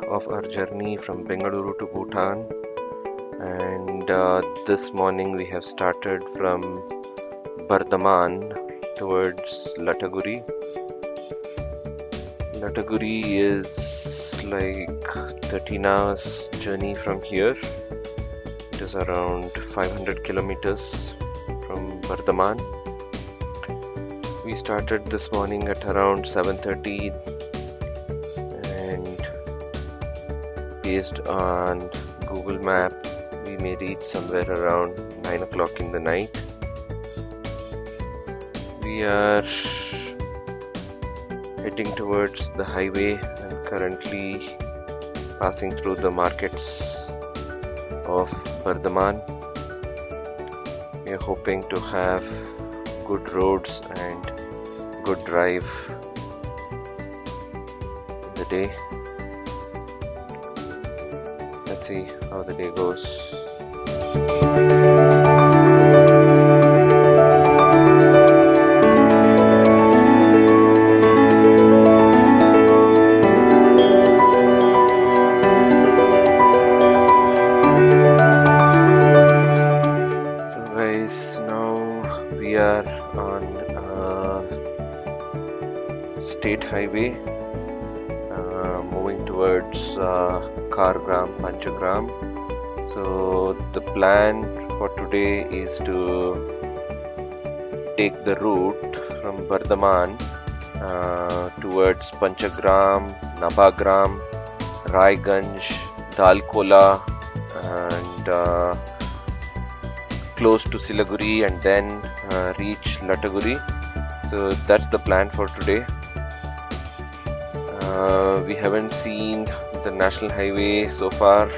of our journey from Bengaluru to Bhutan, and this morning we have started from Bardhaman towards Lataguri. Lataguri is like 13 hours journey from here. It is around 500 kilometers from Bardhaman. We started this morning at around 7:30, and based on Google Map we may reach somewhere around 9 o'clock in the night. We are heading towards the highway and currently passing through the markets of Bardhaman. We are hoping to have good roads and good drive in the day. Let's see how the day goes. So guys, now we are on state highway moving towards Kargram, Panchagram. So the plan for today is to take the route from Bardhaman towards Panchagram, Nabagram, Raiganj, Dalkola, and close to Siliguri, and then reach Lataguri. So that's the plan for today. We haven't seen the national highway so far.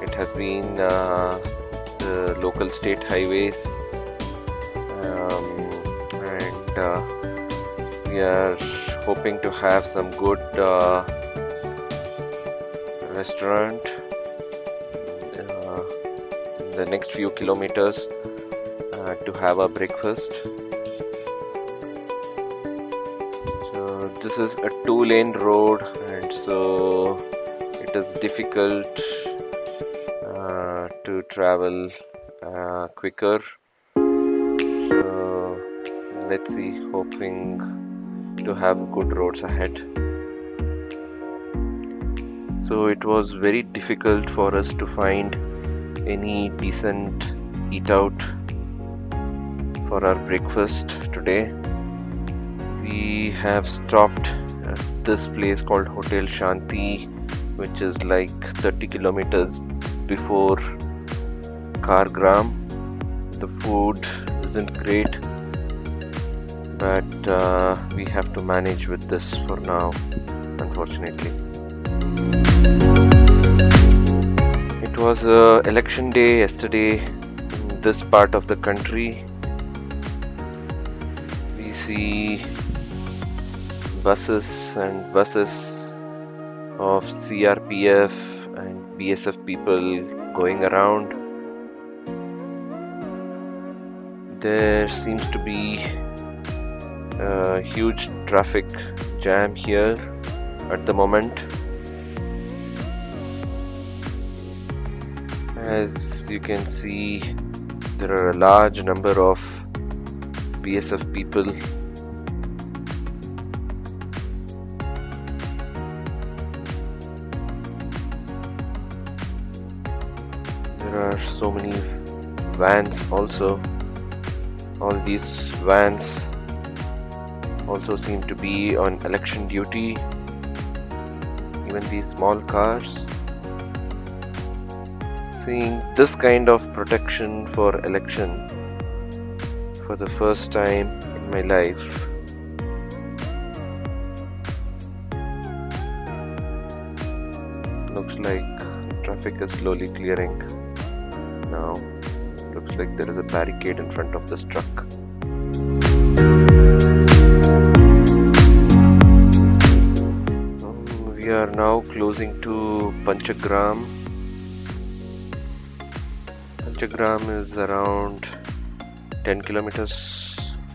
It has been the local state highways, and we are hoping to have some good restaurant in the next few kilometers to have a breakfast. So this is a 2-lane road, and so it is difficult to travel quicker. So let's see, hoping to have good roads ahead. So it was very difficult for us to find any decent eat out for our breakfast today. We have stopped at this place called Hotel Shanti, which is like 30 kilometers before Kargram. The food isn't great, but we have to manage with this for now, unfortunately. It was election day yesterday in this part of the country. We see buses and buses of CRPF and BSF people going around. There seems to be a huge traffic jam here at the moment. As you can see, there are a large number of BSF people. There are so many vans also. All these vans also seem to be on election duty. Even these small cars. Seeing this kind of protection for election for the first time in my life. Looks like traffic is slowly clearing now. Looks like there is a barricade in front of this truck. We are now closing to Panchagram. Kishanganj is around 10 kilometers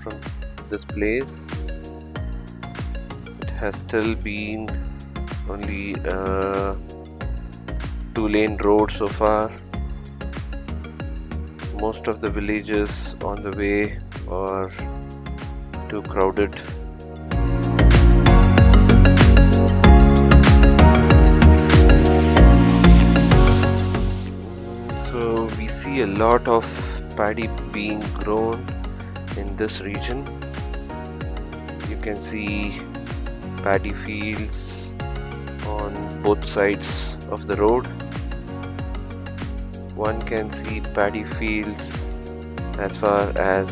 from this place. It has still been only a 2-lane road so far. Most of the villages on the way are too crowded. So we see a lot of paddy being grown in this region. You can see paddy fields on both sides of the road. One can see paddy fields as far as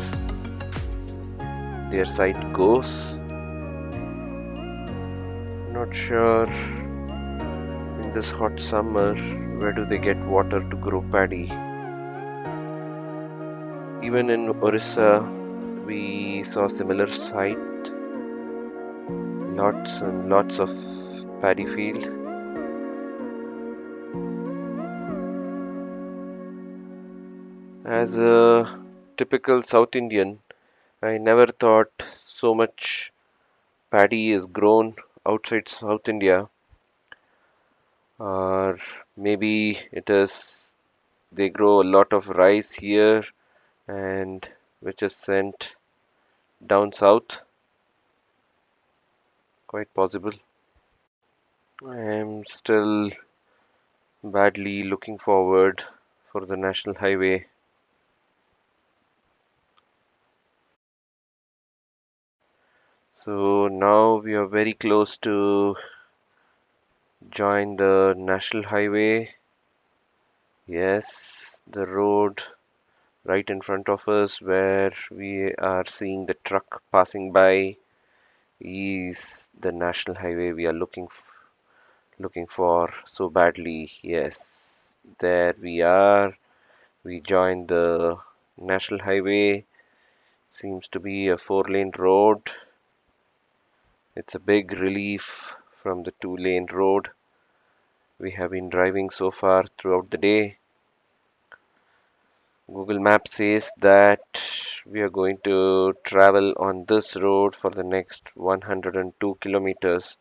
their sight goes. Not sure in this hot summer where do they get water to grow paddy. Even in Orissa we saw similar sight. Lots and lots of paddy field. As a typical South Indian, I never thought so much paddy is grown outside South India, or maybe it is they grow a lot of rice here and which is sent down south. Quite possible. I am still badly looking forward for the national highway. So now we are very close to join the national highway. Yes, the road right in front of us where we are seeing the truck passing by is the national highway we are looking for so badly. Yes, there we are. We joined the national highway. Seems to be a 4-lane road. It's a big relief from the 2-lane road we have been driving so far throughout the day. Google Maps says that we are going to travel on this road for the next 102 kilometers,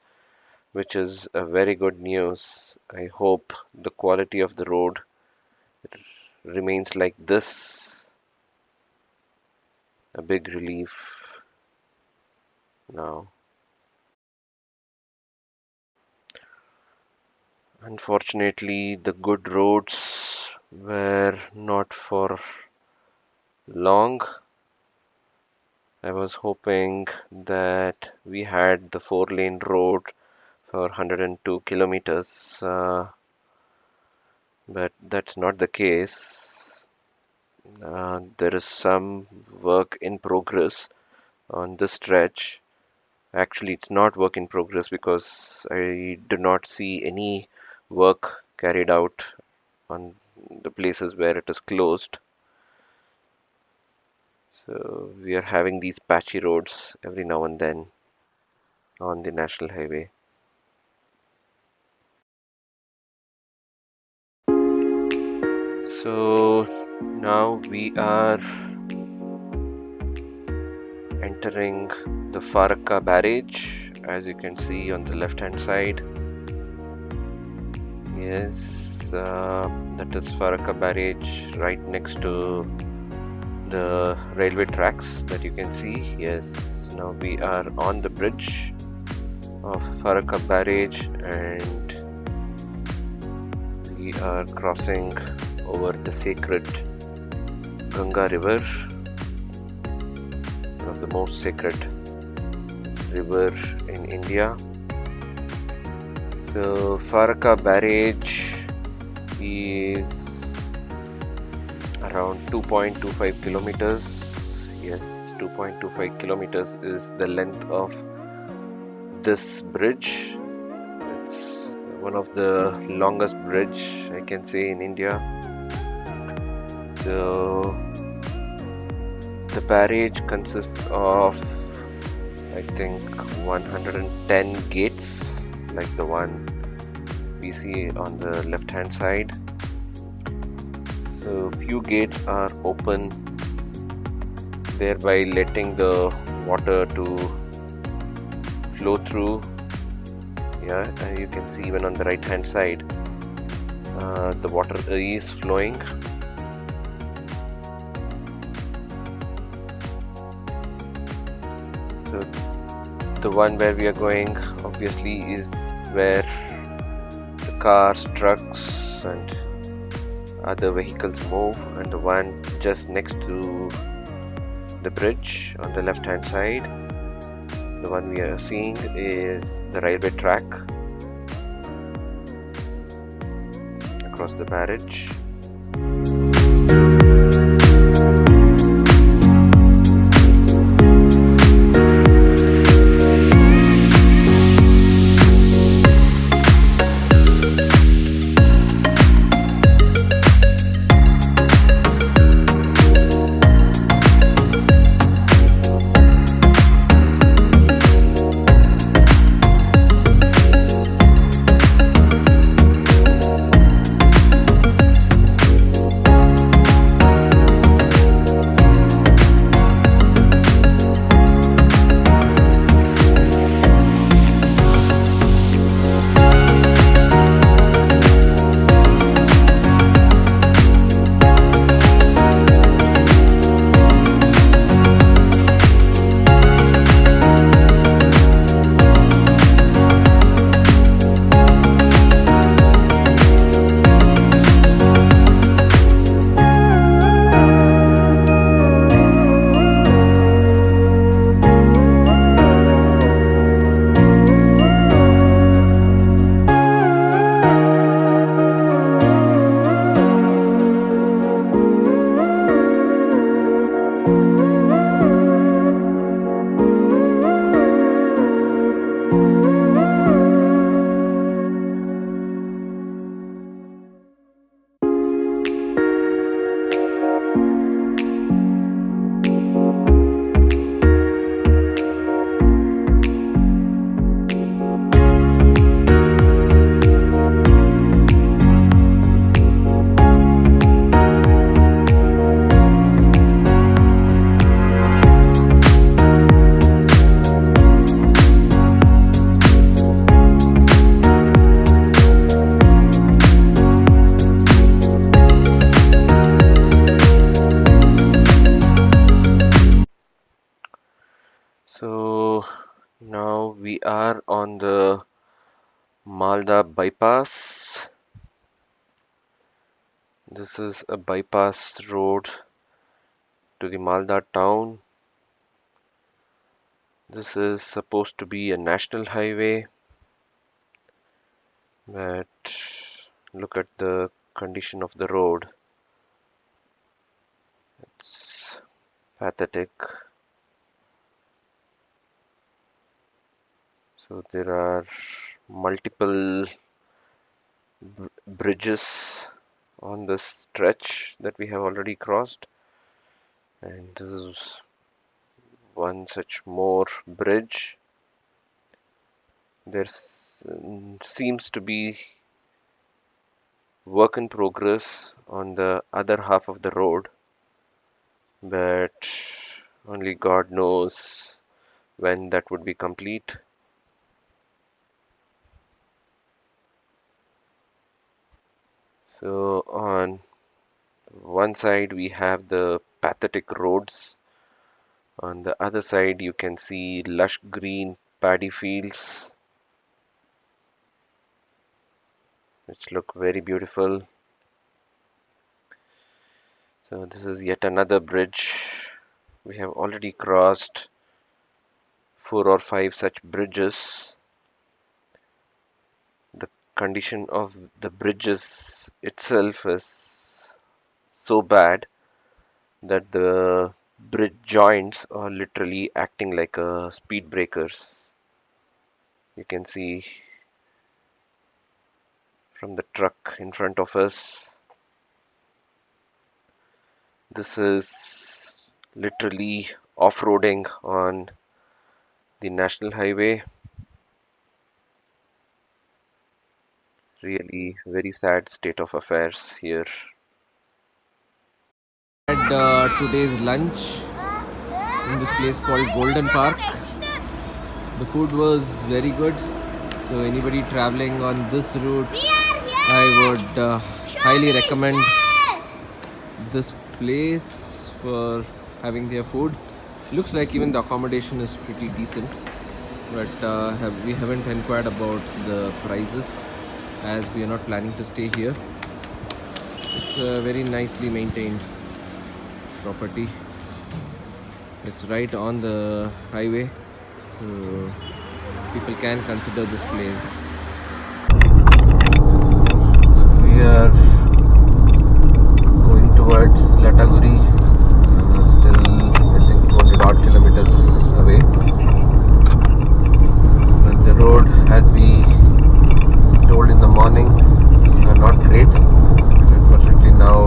which is a very good news. I hope the quality of the road remains like this. A big relief now. Unfortunately, the good roads were not for long. I was hoping that we had the 4-lane road for 102 kilometers, but that's not the case. There is some work in progress on this stretch. Actually, it's not work in progress because I do not see any work carried out on the places where it is closed. So we are having these patchy roads every now and then on the national highway. So now we are entering the Farakka barrage, as you can see on the left hand side. Yes, that is Farakka barrage right next to the railway tracks that you can see. Yes, now we are on the bridge of Farakka barrage and we are crossing over the sacred Ganga river, one of the most sacred river in India. So Farakka barrage is around 2.25 kilometers. Yes, 2.25 kilometers is the length of this bridge. It's one of the longest bridge I can say in India. So the barrage consists of I think 110 gates like the one we see on the left hand side. So few gates are open, thereby letting the water to flow through Yeah, you can see even on the right hand side, the water is flowing. So the one where we are going obviously is where the cars, trucks and other vehicles move, and the one just next to the bridge on the left hand side, the one we are seeing is the railway track across the barrage. So now we are on the Malda bypass. This is a bypass road to the Malda town. This is supposed to be a national highway, but look at the condition of the road. It's pathetic. So there are multiple bridges on this stretch that we have already crossed, and this is one such more bridge. There seems to be work in progress on the other half of the road, but only God knows when that would be complete. So on one side we have the pathetic roads. On the other side you can see lush green paddy fields which look very beautiful. So this is yet another bridge. We have already crossed 4 or 5 such bridges. The condition of the bridges itself is so bad that the bridge joints are literally acting like speed breakers. You can see from the truck in front of us. This is literally off-roading on the national highway. Really very sad state of affairs here. Had today's lunch in this place called Golden Park. The food was very good. So anybody traveling on this route, I would highly recommend this place for having their food. Looks like even the accommodation is pretty decent, but we haven't inquired about the prices as we are not planning to stay here. It's a very nicely maintained property. It's right on the highway, so people can consider this place. We are going towards Lataguri, still I think 200 odd kilometers away. But the road, as we told in the morning, are not great. Unfortunately, now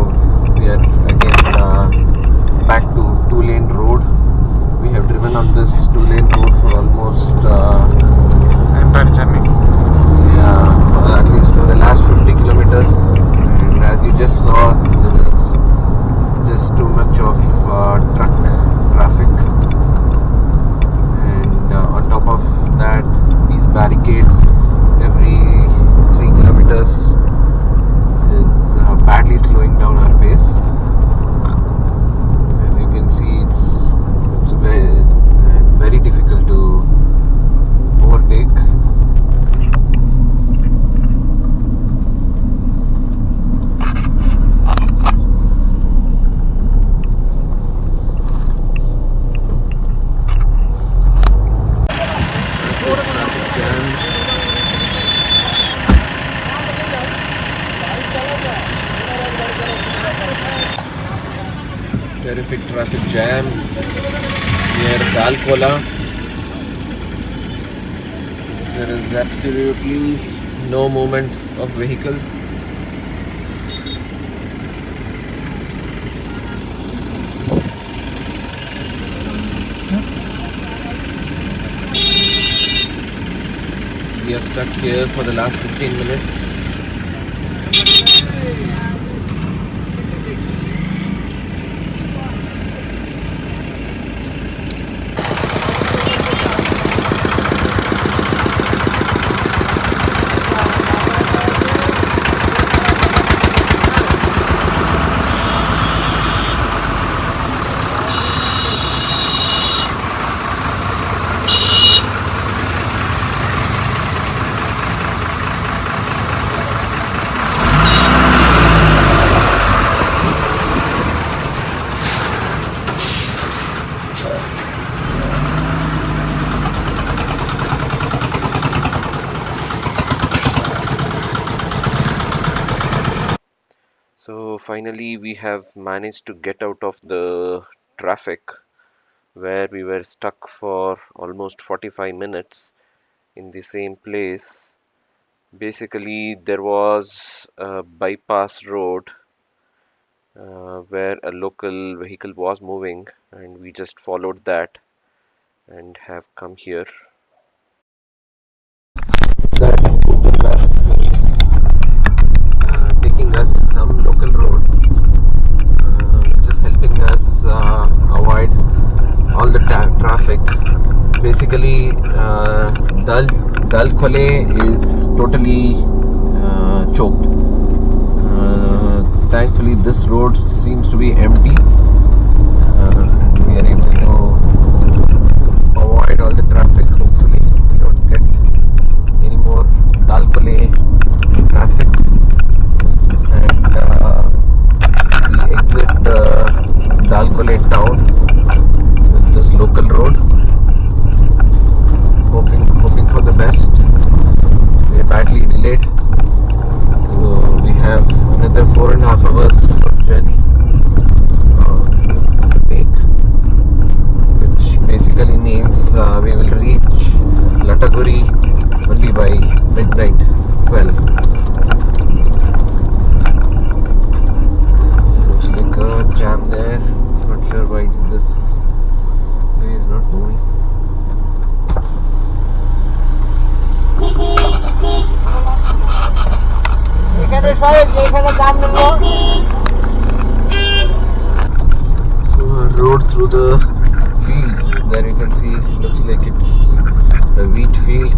we are again back to two-lane road. We have driven on this two-lane road for almost entire journey. Yeah, at least for the last 50 kilometers. And as you just saw, there is just too much of truck traffic. And on top of that, these barricades every 3 kilometers is badly slowing down our pace. As you can see, it's very difficult to overtake. Terrific traffic jam near Dalkola. There is absolutely no movement of vehicles. We are stuck here for the last 15 minutes. So finally we have managed to get out of the traffic where we were stuck for almost 45 minutes in the same place. Basically, there was a bypass road where a local vehicle was moving, and we just followed that and have come here. That taking us in some local road, which is helping us avoid all the traffic. Basically, Dalkhole is totally choked. Thankfully, this road seems to be empty. We are able to avoid all the traffic. Hopefully, we don't get any more Dalkhole traffic. And we exit Dalkhole town with this local road. Hoping for the best. We are badly delayed, so we have another 4.5 hours of journey to make, which basically means we will reach Lataguri only by midnight 12. Looks like a jam there. Not sure why this guy is not moving. So a road through the fields. There you can see, looks like it's a wheat field.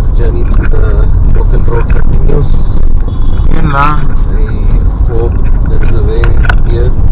our journey through the local road continues. I hope there is a way here.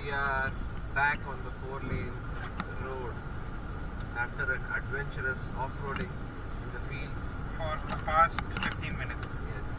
We are back on the 4-lane road after an adventurous off-roading in the fields For the past 15 minutes. Yes.